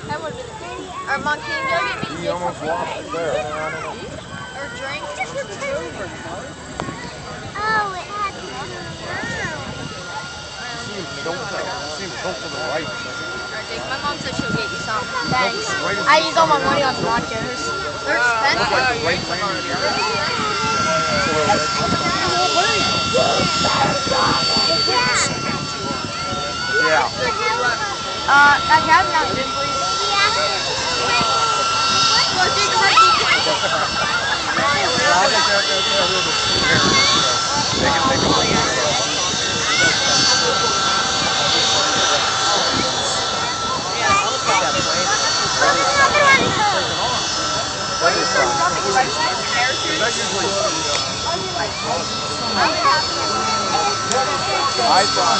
That would be the thing. Or Mom, can you go get me You almost lost it there. or drink? Oh, it had to Seems to the right. My mom said she'll get you some. Thanks. I used all my money on the nachos. They're expensive. Yeah. That has not been please. I thought.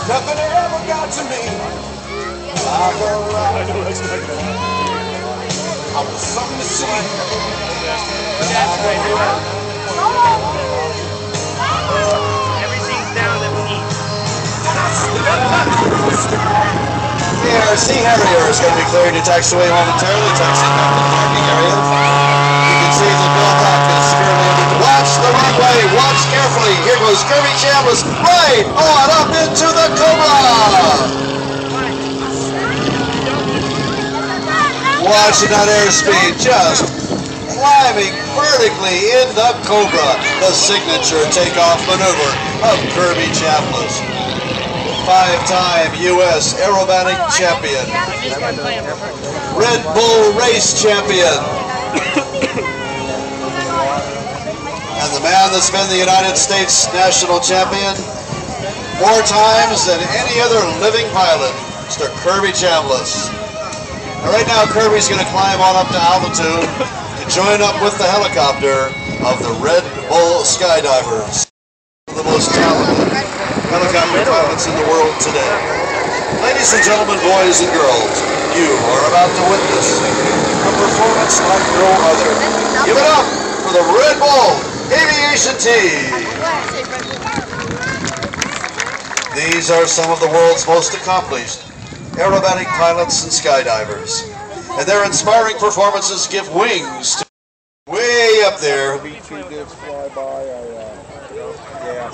Nothing ever got to me. I go around. I was something to see. Everything's down that we need. The ARC Harrier is going to be clearing to taxiway momentarily, taxiing back to the parking area. You can see the Billhawk is currently under the watch the runway. Watch carefully. Here goes Kirby Chambliss right on up into the Cobra. Watching that airspeed, just climbing vertically in the Cobra, the signature takeoff maneuver of Kirby Chambliss. Five-time U.S. aerobatic champion, Red Bull race champion, and the man that's been the United States national champion more times than any other living pilot, Mr. Kirby Chambliss. And right now, Kirby's going to climb on up to altitude to join up with the helicopter of the Red Bull skydivers, the most talented helicopter pilots in the world today. Ladies and gentlemen, boys and girls, you are about to witness a performance like no other. Give it up for the Red Bull Aviation team. These are some of the world's most accomplished aerobatic pilots and skydivers, and their inspiring performances give wings to way up there. You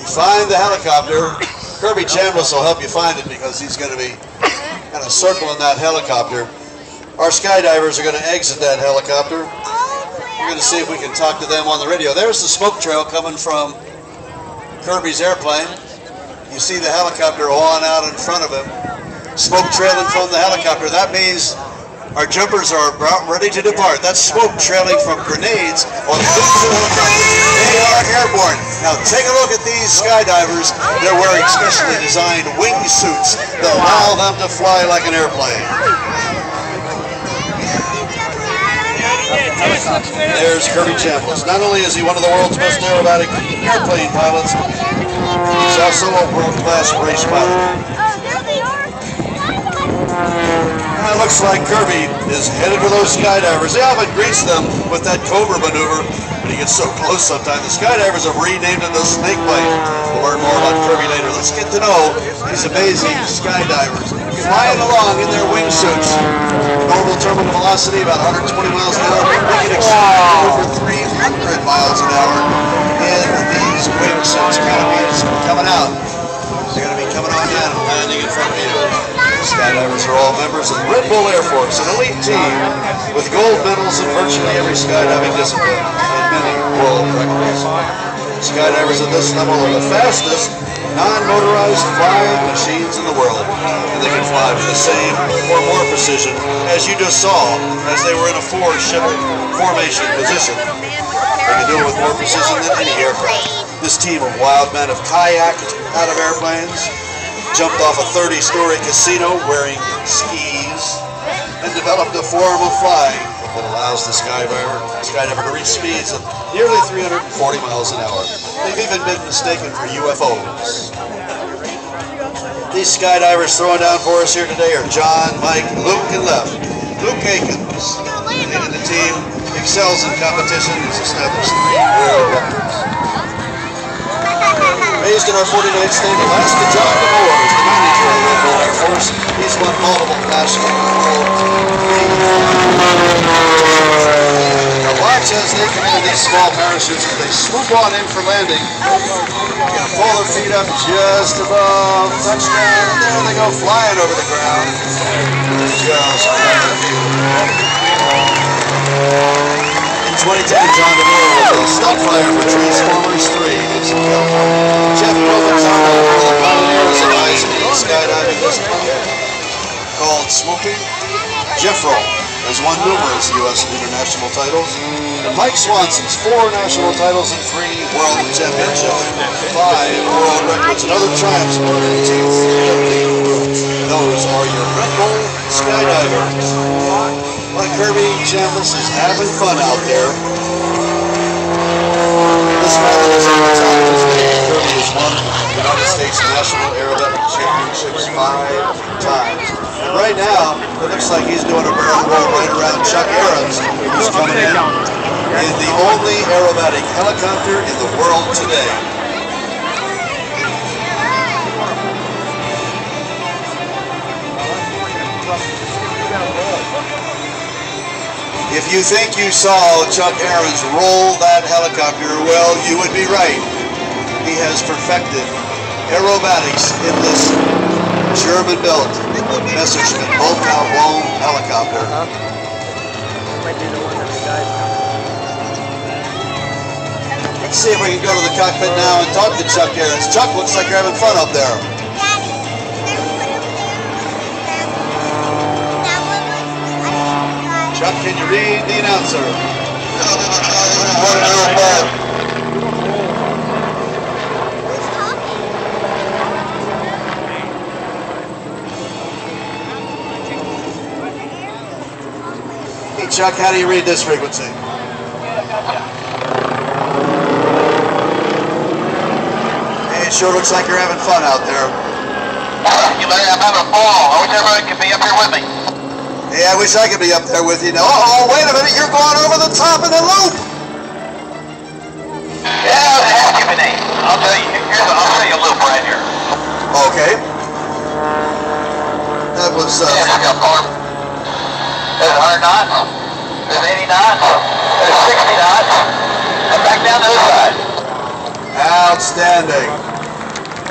find the helicopter. Kirby Chambliss will help you find it because he's going to be kind of circling that helicopter. Our skydivers are going to exit that helicopter. We're going to see if we can talk to them on the radio. There's the smoke trail coming from Kirby's airplane. You see the helicopter on out in front of him. Smoke trailing from the helicopter. That means our jumpers are about ready to depart. That's smoke trailing from grenades on the helicopter. They are airborne. Now take a look at these skydivers. They're wearing specially designed wingsuits that allow them to fly like an airplane. There's Kirby Chambliss. Not only is he one of the world's most aerobatic airplane pilots, he's also a world-class race pilot. And it looks like Kirby is headed for those skydivers. He often greets them with that Cobra maneuver, but he gets so close sometimes. The skydivers have renamed it the Snake Bite. We'll learn more about Kirby later. Let's get to know these amazing skydivers flying along in their wingsuits. Normal terminal velocity about 120 miles an hour. They can exceed over 300 miles an hour in these wingsuits. Canopies coming out. They're going to be coming coming on in and landing in front of you. Skydivers are all members of the Red Bull Air Force, an elite team with gold medals in virtually every skydiving discipline and many world records. Skydivers at this level are the fastest non-motorized flying machines in the world, and they can fly with the same or more precision as you just saw as they were in a four-ship formation position. They can do it with more precision than any aircraft. This team of wild men have kayaked out of airplanes, jumped off a 30-story casino wearing skis, and developed a form of flying that allows the skydiver to reach speeds of nearly 340 miles an hour. They've even been mistaken for UFOs. These skydivers throwing down for us here today are John, Mike, Luke, and Left. Luke Akins, leading the team, excels in competition, has established 3 world records. Raised in our 49th state, Alaska, John DeMoore is the manager of the Red Bull Air Force. He's won multiple national world Now watch as they come into these small parachutes as they swoop on in for landing. They're going to pull their feet up just above touchdown, and there they go flying over the ground. Just right view. In 2010, John DeMoore was a stunt flyer for Transformers 3. Jeff Provenzano, one of the pioneers of high-speed skydiving discipline called swooping. Jeffro has won numerous U.S. and international titles. And Mike Swanson's 4 national titles and 3 world championships, 5 world records, and other triumphs for their teams. Those are your Red Bull skydivers. Well, Kirby Chambliss is having fun out there. This pilot is on the top of his game. Kirby has won the United States National Aerobatic Championships 5 times. And right now, it looks like he's doing a barrel roll right around Chuck Ahrens, who's coming in the only aerobatic helicopter in the world today. If you think you saw Chuck Ahrens roll that helicopter, well, you would be right. He has perfected aerobatics in this German-built Messerschmitt Volkau helicopter. Let's see if we can go to the cockpit now and talk to Chuck Ahrens. Chuck, looks like you're having fun up there. Chuck, can you read the announcer? Hey Chuck, how do you read this frequency? Hey, it sure looks like you're having fun out there. You better have a ball. I wish everyone could be up here with me. Yeah, I wish I could be up there with you now. Uh-oh, wait a minute, you're going over the top of the loop! Yeah, it has to be name. I'll tell you. I'll show you a loop right here. Okay. That was, Yeah, there's 100 knots. There's 80 knots. There's 60 knots. And back down to this side. outstanding.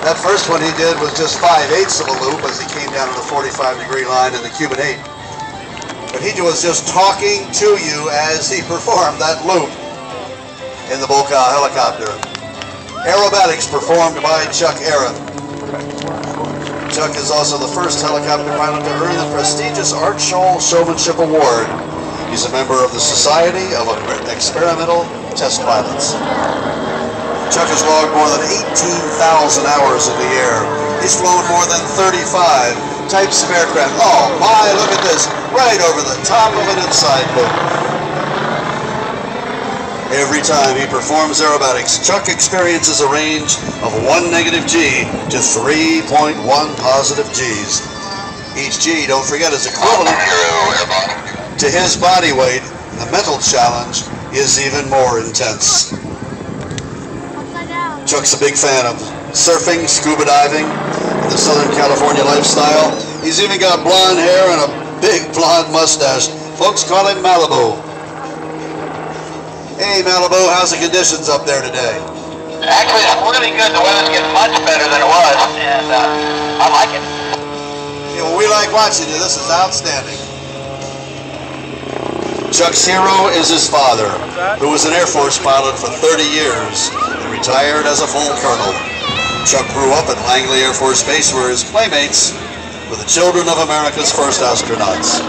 That first one he did was just 5/8 of a loop as he came down to the 45-degree line in the Cuban 8. But he was just talking to you as he performed that loop in the Volkau helicopter. Aerobatics performed by Chuck Ahrens. Chuck is also the first helicopter pilot to earn the prestigious Art Scholl Showmanship Award. He's a member of the Society of Experimental Test Pilots. Chuck has logged more than 18,000 hours in the air. He's flown more than 35 types of aircraft. Oh my, look at this, right over the top of an inside loop. Every time he performs aerobatics, Chuck experiences a range of 1 negative G to 3.1 positive Gs. Each G, don't forget, is equivalent to his body weight. The mental challenge is even more intense. Chuck's a big fan of surfing, scuba diving, the Southern California lifestyle. He's even got blonde hair and a big blonde mustache. Folks call him Malibu. Hey Malibu, how's the conditions up there today? Actually, it's really good. The weather's getting much better than it was, and I like it. Yeah, well, we like watching you. This is outstanding. Chuck's hero is his father, who was an Air Force pilot for 30 years and retired as a full colonel. Chuck grew up at Langley Air Force Base, where his playmates were the children of America's first astronauts.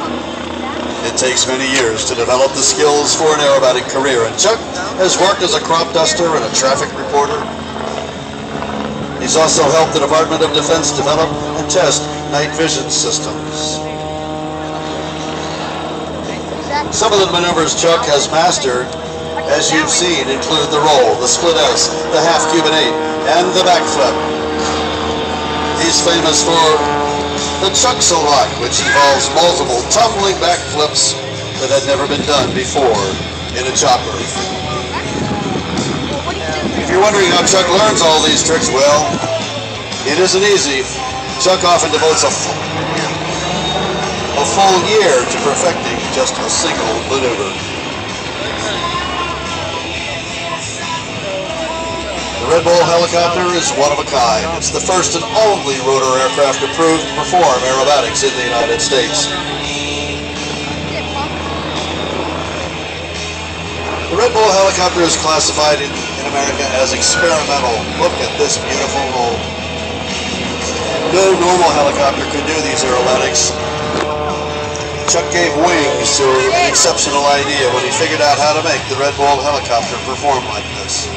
It takes many years to develop the skills for an aerobatic career, and Chuck has worked as a crop duster and a traffic reporter. He's also helped the Department of Defense develop and test night vision systems. Some of the maneuvers Chuck has mastered, as you've seen, include the roll, the split S, the half Cuban 8, and the backflip. He's famous for the Chuck-so-lock, which involves multiple tumbling backflips that had never been done before in a chopper. If you're wondering how Chuck learns all these tricks, well, it isn't easy. Chuck often devotes a full year to perfecting just a single maneuver. The Red Bull helicopter is one of a kind. It's the first and only rotor aircraft approved to perform aerobatics in the United States. The Red Bull helicopter is classified in America as experimental. Look at this beautiful roll. No normal helicopter could do these aerobatics. Chuck gave wings to an exceptional idea when he figured out how to make the Red Bull helicopter perform like this.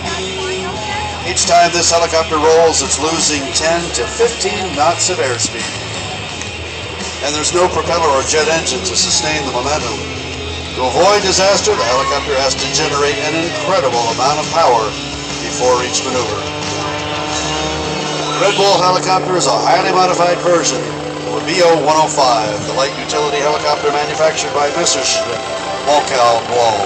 Each time this helicopter rolls, it's losing 10 to 15 knots of airspeed. And there's no propeller or jet engine to sustain the momentum. To avoid disaster, the helicopter has to generate an incredible amount of power before each maneuver. The Red Bull helicopter is a highly modified version of a BO-105, the light utility helicopter manufactured by Messerschmitt Volkow Blom.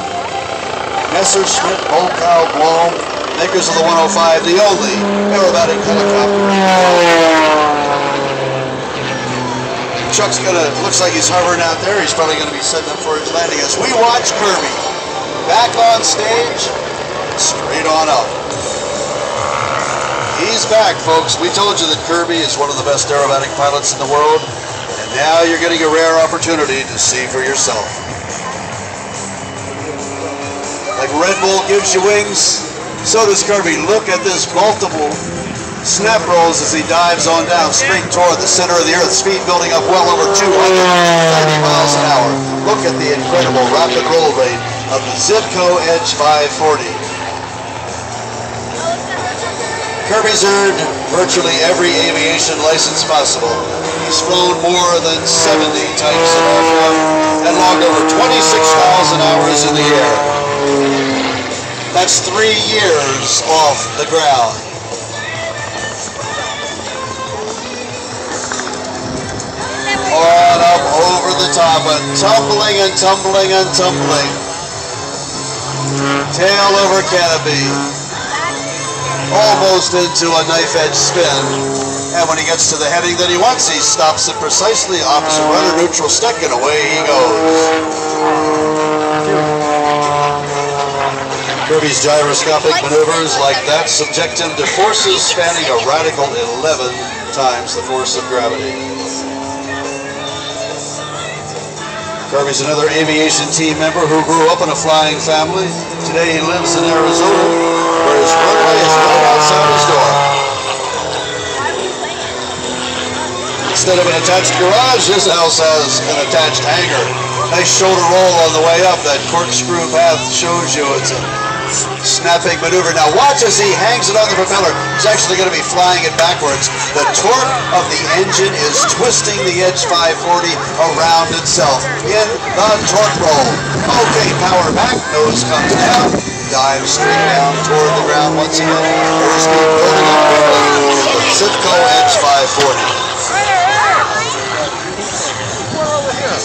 Messerschmitt Volkow Blom, makers of the 105, the only aerobatic helicopter. Chuck's looks like he's hovering out there. He's probably gonna be setting up for his landing as we watch Kirby back on stage, straight on up. He's back, folks. We told you that Kirby is one of the best aerobatic pilots in the world, and now you're getting a rare opportunity to see for yourself. Like Red Bull gives you wings, so does Kirby. Look at this multiple snap rolls as he dives on down straight toward the center of the earth, speed building up well over 230 miles an hour. Look at the incredible rapid roll rate of the Zipco Edge 540. Kirby's earned virtually every aviation license possible. He's flown more than 70 types of aircraft and logged over 26,000 hours in the air. That's 3 years off the ground. On up over the top and tumbling and tumbling and tumbling. Tail over canopy. Almost into a knife-edge spin. And when he gets to the heading that he wants, he stops it precisely opposite rudder neutral stick, and away he goes. Kirby's gyroscopic maneuvers like that subject him to forces spanning a radical 11 times the force of gravity. Kirby's another aviation team member who grew up in a flying family. Today he lives in Arizona, where his runway is right outside his door. Instead of an attached garage, his house has an attached hangar. Nice shoulder roll on the way up. That corkscrew path shows you it's a snapping maneuver. Now watch as he hangs it on the propeller. He's actually going to be flying it backwards. The torque of the engine is twisting the Edge 540 around itself in the torque roll. Okay, power back. Nose comes down. Dive straight down toward the ground once again. Airspeed building up quickly with the Zipco Edge 540.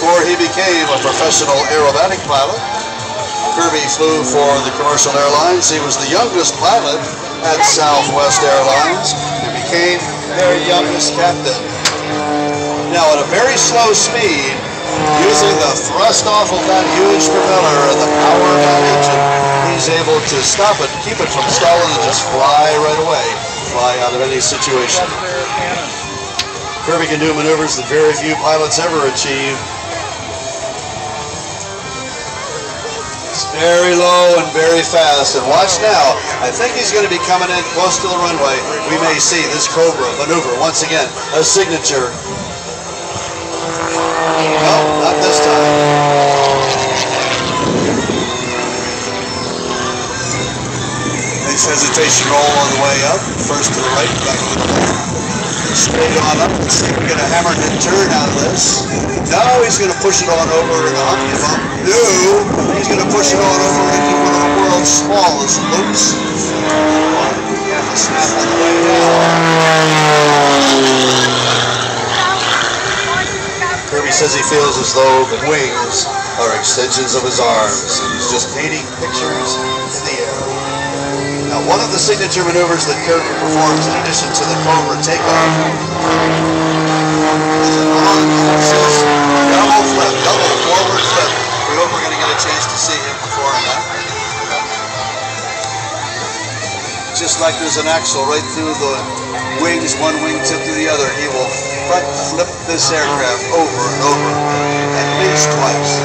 Before he became a professional aerobatic pilot, Kirby flew for the commercial airlines. He was the youngest pilot at Southwest Airlines and became their youngest captain. Now at a very slow speed, using the thrust off of that huge propeller and the power of that engine, he he's able to stop it, keep it from stalling, and just fly right away. Fly out of any situation. Kirby can do maneuvers that very few pilots ever achieve. It's very low and very fast. And watch now. I think he's going to be coming in close to the runway. We may see this Cobra maneuver once again. A signature. No, not this time. Nice hesitation roll on the way up. First to the right, back to the left. Straight on up. Let's see if we get a hammer and turn out of this. Now he's going to push it on over in the humpy bump. No! He's going to push it on over into one of the world's smallest loops. Snap on the way down. Kirby says he feels as though the wings are extensions of his arms. And he's just painting pictures in the air. Now, one of the signature maneuvers that Kirby performs in addition to the Cobra takeoff is an on-axis double flip, double forward flip. We hope we're going to get a chance to see him perform that. Just like there's an axle right through the wings, one wingtip to the other, he will front flip this aircraft over and over, at least twice.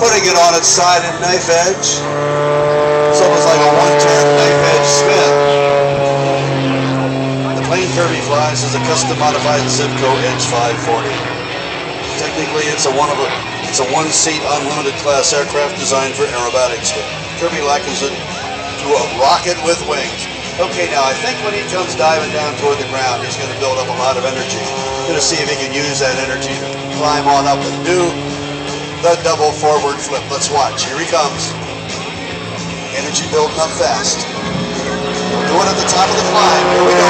Putting it on its side and knife edge. It's almost like a one-turn knife edge spin. The plane Kirby flies is a custom modified Zipco Edge 540. Technically, it's a one-seat unlimited class aircraft designed for aerobatics. Kirby likens it to a rocket with wings. Okay, now I think when he comes diving down toward the ground, he's going to build up a lot of energy. Going to see if he can use that energy to climb on up and do the double forward flip. Let's watch. Here he comes. Energy building up fast. We'll do it at the top of the climb. Here we go.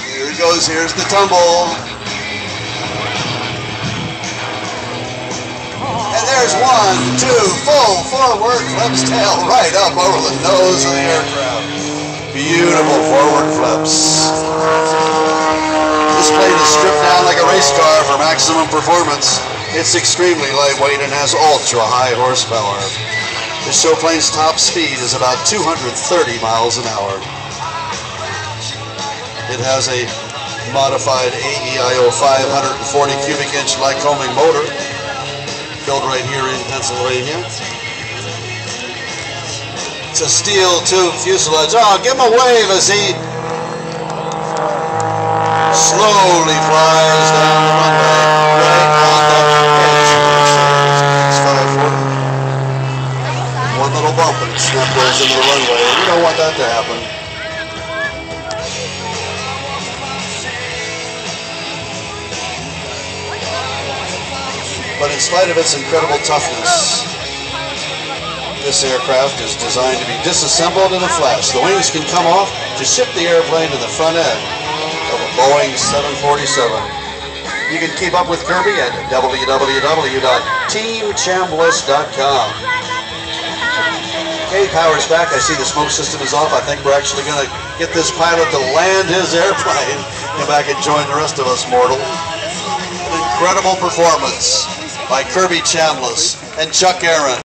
Here he goes. Here's the tumble. And there's 1, 2, full forward flips, tail right up over the nose of the aircraft. Beautiful forward flips. This plane is stripped down like a race car for maximum performance. It's extremely lightweight and has ultra high horsepower. The show plane's top speed is about 230 miles an hour. It has a modified AEIO 540 cubic inch Lycoming motor, built right here in Pennsylvania. It's a steel tube fuselage. Oh, give him a wave as he slowly flies down the runway, right on the edge of the 540. One little bump and it snap goes into the runway. You don't want that to happen. But in spite of its incredible toughness, this aircraft is designed to be disassembled in a flash. The wings can come off to ship the airplane to the front end of a Boeing 747. You can keep up with Kirby at www.teamchambliss.com. Okay, power's back. I see the smoke system is off. I think we're actually going to get this pilot to land his airplane. Come back and join the rest of us, mortal. An incredible performance by Kirby Chambliss and Chuck Aaron.